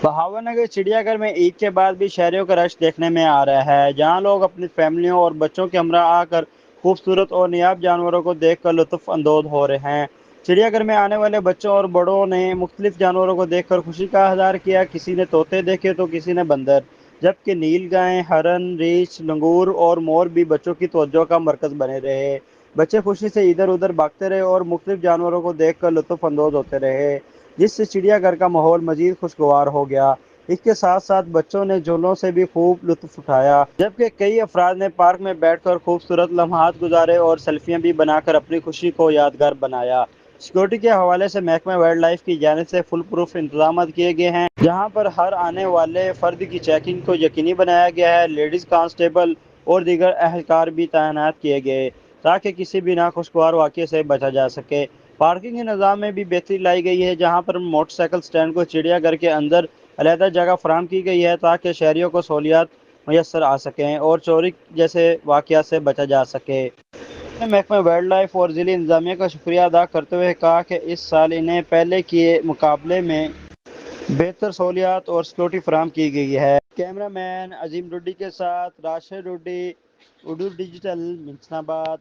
बहावर नगर चिड़ियाघर में ईद के बाद भी शहरियों का रश देखने में आ रहा है, जहां लोग अपनी फैमिलियों और बच्चों के हमरा आकर खूबसूरत और नायाब जानवरों को देखकर लुत्फ अंदोज हो रहे हैं। चिड़ियाघर में आने वाले बच्चों और बड़ों ने मुख्तलिफ जानवरों को देखकर खुशी का इजहार किया। किसी ने तोते देखे तो किसी ने बंदर, जबकि नील गाय, हरन, रीछ, लंगूर और मोर भी बच्चों की तवज्जो का मरकज बने रहे। बच्चे खुशी से इधर उधर भागते रहे और मुख्तलिफ जानवरों को देखकर लुत्फ अंदोज होते रहे, जिससे चिड़ियाघर का माहौल मजीद खुशगवार हो गया। इसके साथ साथ बच्चों ने झूलों से भी खूब लुत्फ उठाया, जबकि कई अफराद ने पार्क में बैठकर खूबसूरत लम्हात गुजारे और सेल्फियां भी बनाकर अपनी खुशी को यादगार बनाया। सिक्योरिटी के हवाले से महकमा वाइल्ड लाइफ की जानिब से फुल प्रूफ इंतजाम किए गए हैं, जहां पर हर आने वाले फर्द की चेकिंग को यकीनी बनाया गया है। लेडीज कांस्टेबल और दीगर अहलकार भी तैनात किए गए ताकि किसी भी नाखुशगवार वाक़े से बचा जा सके। पार्किंग के निज़ाम में भी बेहतरी लाई गई है, जहां पर मोटरसाइकिल स्टैंड को चिड़ियाघर के अंदर अलहदा जगह फराहम की गई है ताकि शहरियों को सहूलियात मैसर आ सकें और चोरी जैसे वाक़यात से बचा जा सके। महकमे वाइल्ड लाइफ और ज़िली इंतजामिया का शुक्रिया अदा करते हुए कहा कि इस साल इन्हें पहले के मुकाबले में बेहतर सहूलियात और सिक्योरिटी फराहम की गई है। कैमरा मैन अजीम डुड्डी के साथ राशिद डुड्डी, उर्दू डिजिटल, मिंसनाबाद।